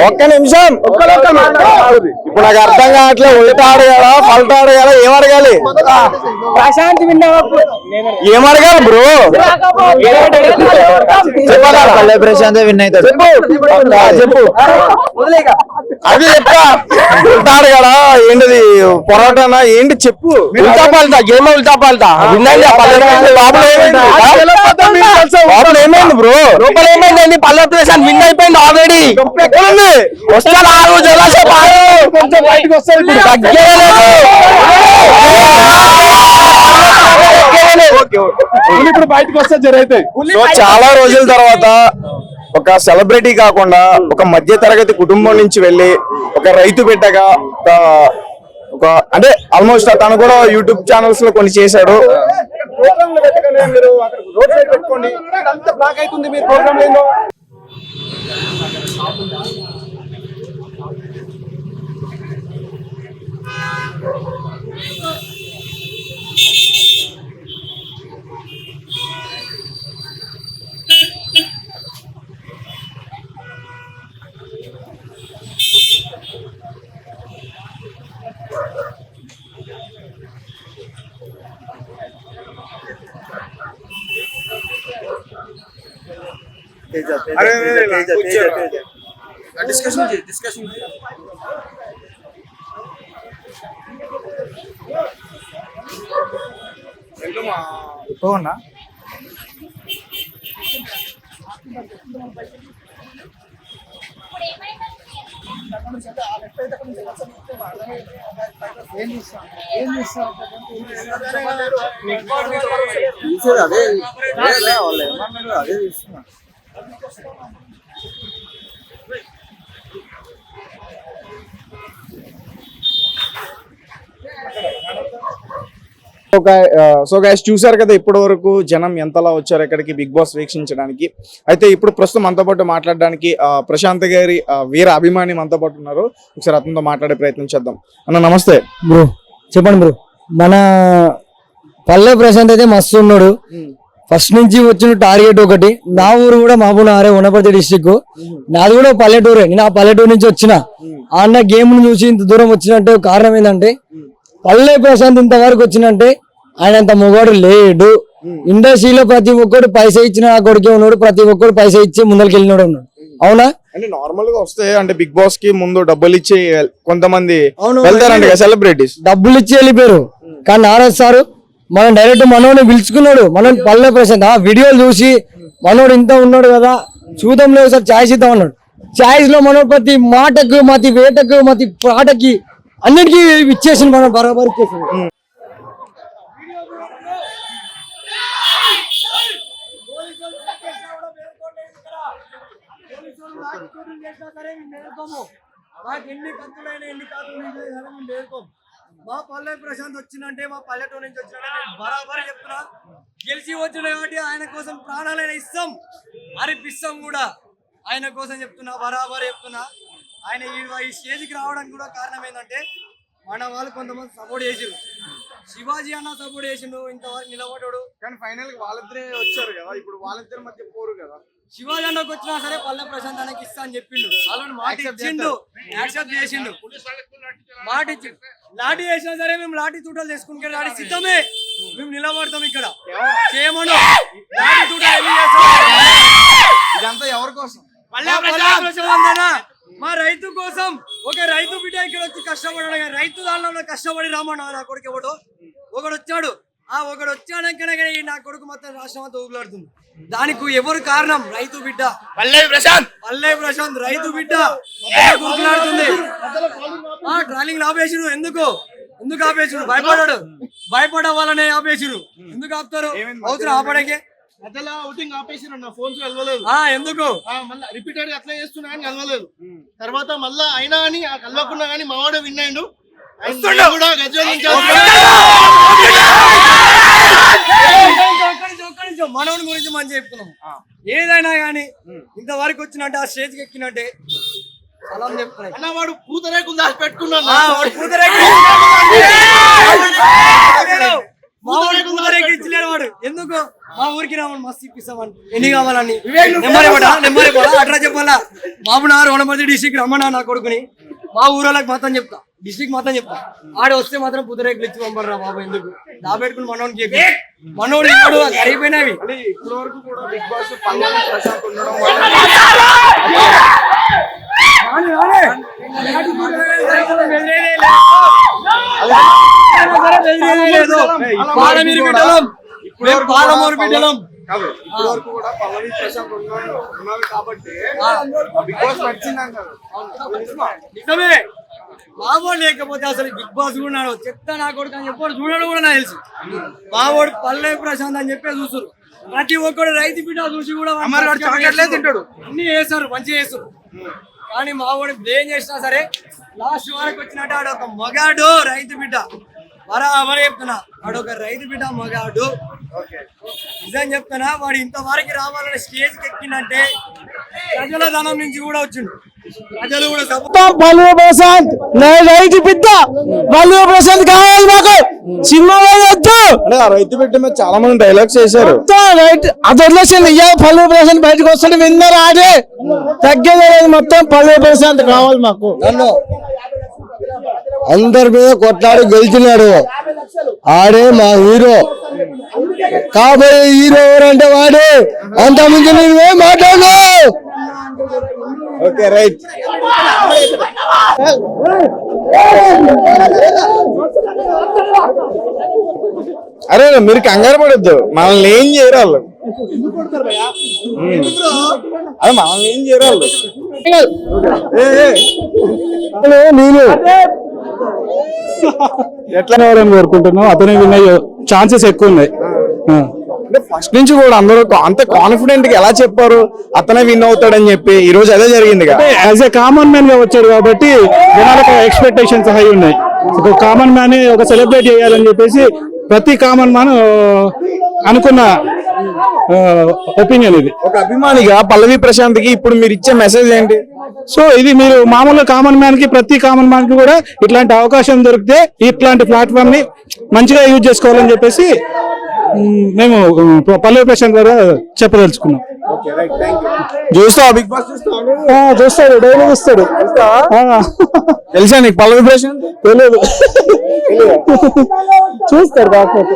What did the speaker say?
ఒక్క నిమిషం ఇప్పుడు నాకు అర్థం కావట్లే ఉల్టా అడగాల పల్టా అడగాల ఏం అడగాలి ప్రశాంత్ ఏం అడగాలి బ్రో చెప్పాలా పల్లె ప్రశాంత్ విన్ అవుతాడు చెప్పు అది చెప్తా ఉల్టా అడగాల ఏంటిది పొరాటానా ఏంటి చెప్పు ఉల్టా పాలతా గేమ్ ఉల్టా పాలతా విన్నాయి లోపల ఏమైంది బ్రో లోపల ఏమైంది పల్లె ప్రశాంత్ విన్ అయిపోయింది ఆల్రెడీ వస్తాను ఆ రోజు ఎలా కొంచెం బయటకు వస్తాను ఇప్పుడు బయటకు వస్తే జరుగుతాయి. చాలా రోజుల తర్వాత ఒక సెలబ్రిటీ కాకుండా ఒక మధ్య తరగతి కుటుంబం నుంచి వెళ్ళి ఒక రైతు బిడ్డగా ఒక అంటే ఆల్మోస్ట్ తను కూడా యూట్యూబ్ ఛానల్స్ లో కొన్ని చేశాడు. డిస్కషన్ పోనా అదే అదే చూస్తున్నా. సో గైస్ చూసారు కదా ఇప్పటి వరకు జనం ఎంతలా వచ్చారు ఇక్కడికి బిగ్ బాస్ వీక్షించడానికి. అయితే ఇప్పుడు ప్రస్తుతం మనతో పాటు మాట్లాడడానికి ప్రశాంత్ గారి వీర అభిమాని మనతో పాటు ఉన్నారు. ఒకసారి అతనితో మాట్లాడే ప్రయత్నం చేద్దాం. అన్న నమస్తే బ్రో. చెప్పండి బ్రో. మన పల్లె ప్రశాంత్ అయితే మస్తు ఉన్నాడు. ఫస్ట్ నుంచి వచ్చిన టార్గెట్ ఒకటి. నా ఊరు కూడా మహబూబ్నగర్ వనపర్తి డిస్టిక్. నాది కూడా పల్లెటూరే. నేను ఆ పల్లెటూరు నుంచి వచ్చిన అన్న గేమ్ ను చూసి ఇంత దూరం వచ్చినట్టే కారణం ఏంటంటే పల్లె ప్రశాంత్ ఇంతవరకు వచ్చినంటే ఆయన అంత మొగాడు లేడు. ఇండస్ట్రీలో ప్రతి ఒక్కడు పైసా ఇచ్చిన కొడుకే ఉన్నాడు. ప్రతి ఒక్కడు పైసా ఇచ్చి ముందరికి వెళ్ళినాడు ఉన్నాడు. అవునా? అంటే నార్మల్ గా వస్తే అంటే బిగ్ బాస్ కి ముందు డబ్బులు ఇచ్చి కొంతమంది వెళ్తారండి సెలబ్రిటీస్ డబ్బులు ఇచ్చి వెళ్ళిపోయారు. కానీ నారాజ్ సారు మనం డైరెక్ట్ మనోని పిలుచుకున్నాడు. మనం పల్లె ప్రశాంత్ ఆ వీడియోలు చూసి మనోడు ఇంత ఉన్నాడు కదా చూద్దాం లేదు సార్ ఛాయిస్ ఇద్దాం అన్నాడు. ఛాయిస్ లో మనోడు ప్రతి మాటకు మతి వేటకు మతి పాటకి అన్నిటికీ ఇచ్చేసింది. మనం బరాబర్ ఇచ్చేసింది. మా పల్లె ప్రశాంత్ వచ్చిందంటే మా పల్లెటూరు నుంచి వచ్చిందంటే బరాబర్ చెప్తున్నా. గెలిచి వచ్చిన కాబట్టి ఆయన కోసం ప్రాణాలైనా ఇస్తాం అరిపిస్తాం కూడా. ఆయన కోసం చెప్తున్నా బరాబర్ చెప్తున్నా. ఆయన ఈ స్టేజ్కి రావడానికి కూడా కారణం ఏంటంటే మన వాళ్ళు కొంతమంది సపోర్ట్ చేసిండు. శివాజీ అన్న సపోర్ట్ చేసిండు ఇంతవరకు నిలబడ్డాడు. కానీ ఫైనల్ గా వాళ్ళిద్దరే వచ్చారు కదా. ఇప్పుడు వాళ్ళిద్దరి మధ్య పోరు కదా. శివాజీ అన్నకు వచ్చినా సరే పల్లె ప్రశాంత్ అన్నకి ఇస్తా అని చెప్పిండు. వాళ్ళని మాట ఇచ్చిండు, యాక్సెప్ట్ చేసిండు. మాట ఇచ్చి లాఠీ వేసినా సరే మేము లాఠీ తూటాలు చేసుకుంటే లాఠీ సిద్ధమే. మేము నిలబడతాం ఇక్కడ చేయమను. లాఠీ తూటాలు ఇదంతా ఎవరి కోసం? మా రైతు కోసం. ఒక రైతు బిడ్డ ఇక్కడ వచ్చి కష్టపడాడు. రైతు దానిలో కష్టపడి రామన్నా నా కొడుకు ఎవడో ఒకడు వచ్చాడు. ఒకడు వచ్చాడంకనే నా కొడుకు మొత్తం రాష్ట్రం అంతా ఊగులాడుతుంది. దానికి ఎవరు కారణం? రైతు బిడ్డ పల్లె ప్రశాంత్ రైతు బిడ్డ ఊగులాడుతుంది. ట్రాలింగ్ ఆపేసిరు. ఎందుకు ఆపేసిరు? భయపడాడు. భయపడ వాళ్ళనే ఆపేసిరు. ఎందుకు ఆపుతారు? అవసరం ఆపడానికి అట్లా అవుటింగ్ ఆపేసి నా ఫోన్స్ కలవలేదు. ఎందుకు మళ్ళీ రిపీటెడ్ అట్లా చేస్తున్నా కానీ కలవలేదు. తర్వాత మళ్ళా అయినా కానీ కలవకుండా కానీ మావాడే విన్ అయ్యిండు. కూడా మనవుని గురించి మనం చెప్తున్నాం. ఏదైనా కానీ ఇంతవరకు వచ్చినట్టే ఆ స్టేజ్కి ఎక్కినట్టే సలాం చెప్తున్నాయి. అన్న వాడు పూతరేకులు దాచి పెట్టుకున్నాడు. మా ఊరికి పూతరేకులు ఇచ్చలేడు వాడు. ఎందుకు మా ఊరికి రామని మస్తు ఇప్పిస్తామని ఎన్ని కావాలని నెమ్మది అట్లా చెప్పాలా. మాపునారు వనపర్తి డిస్ట్రిక్ట్ రమ్మన్నా నా కొడుకుని మా ఊరోళ్ళకి మొత్తం చెప్తా, డిస్ట్రిక్ట్ మొత్తం చెప్తా. ఆడ వస్తే మాత్రం పూతరేకులు ఇచ్చి పంపరా బాబు. ఎందుకు దాపెట్టుకుని మనోడికి చెప్పి మనోడు ఇప్పుడు అయిపోయినవి. ఇప్పటి వరకు కూడా బిగ్ బాస్ పల్లవి ప్రశాంత్ ఉండడం ఇప్పటి వరకు కూడా పల్లవి ప్రశాంత్ ఉన్నారు కాబట్టి బిగ్ బాస్ నచ్చిందంటారు. నిజమే, మావోడు లేకపోతే అసలు బిగ్ బాస్ కూడా చెప్తా నా కొడుకు అని చెప్పాడు. చూడడం కూడా నాకు తెలుసు. మావోడు పల్లవి ప్రశాంత్ అని చెప్పి చూస్తారు. ప్రతి ఒక్కడు రైతు బిడ్డ చూసి కూడా తింటాడు. అన్ని వేస్తారు, మంచిగా వేస్తారు. కానీ మావోడు ఏం చేసినా సరే లాస్ట్ వరకు వచ్చినట్టు ఆడు ఒక మగాడు రైతు బిడ్డ. బరాబర్ చెప్తున్నా, వాడు ఒక రైతు బిడ్డ మగాడు. నిజం చెప్తున్నా, వాడు ఇంతవరకు రావాలనే స్టేజ్కి ఎక్కిందంటే ప్రజల ధనం నుంచి కూడా వచ్చిండు. ప్రజలు కూడా పల్లవి ప్రశాంత్ రైతు బిడ్డ, పల్లవి ప్రశాంత్ కావాలి మాకు. సినిమా వద్దు, అంటే ఆ రైతు బిడ్డ మీద చాలా మంది డైలాగ్స్ చేశారు. అది వదిలేసింది. పల్లవి ప్రశాంత్ బయటకు వస్తాడు, విన్నర్ ఆడే తగ్గేది లేదు. మొత్తం పల్లవి ప్రశాంత్ కావాలి మాకు. అందరి మీద కొట్లాడి గెలిచినాడు. ఆడే మా హీరో. కాబోయే హీరో ఎవరంటే వాడే. అంత ముందు నువ్వే మాట్లాడు. Okay right. అరే మీరు కంగారు పడద్దు, మనల్ని ఏం చేయరు వాళ్ళు. అదే మనల్ని ఏం చేయరు వాళ్ళు. నేను ఎట్లా కోరుకుంటున్నావు. అతనే విన్ అయ్యే ఛాన్సెస్ ఎక్కువ ఉన్నాయి. అంటే ఫస్ట్ నుంచి కూడా అందరూ అంత కాన్ఫిడెంట్ గా ఎలా చెప్పారు అతనే విన్ అవుతాడని చెప్పి. ఈ రోజు అదే జరిగింది. యాజ్ ఏ కామన్ మ్యాన్ గా వచ్చాడు కాబట్టి జనాలకు ఎక్స్పెక్టేషన్స్ హై ఉన్నాయి. ఒక కామన్ మ్యాన్ ఒక సెలబ్రేట్ చేయాలని చెప్పేసి ప్రతి కామన్ మ్యాన్ అనుకున్న ఒపీనియన్ ఇది. ఒక అభిమానిగా పల్లవి ప్రశాంత్ కి ఇప్పుడు మీరు ఇచ్చే మెసేజ్ ఏంటి? సో ఇది మీరు మామూలుగా కామన్ మ్యాన్ కి, ప్రతి కామన్ మ్యాన్ కి కూడా ఇట్లాంటి అవకాశం దొరికితే ఇట్లాంటి ప్లాట్ఫామ్ ని మంచిగా యూజ్ చేసుకోవాలని చెప్పేసి మేము పల్లవి ప్రశాంత్ ద్వారా చెప్పదలుచుకున్నాం. చూస్తావా బిగ్ బాస్? చూస్తాడు, డైలీ చూస్తాడు. తెలుసా నీకు పల్లవి ప్రశాంత్? తెలియదు, చూస్తాడు కాకపోతే.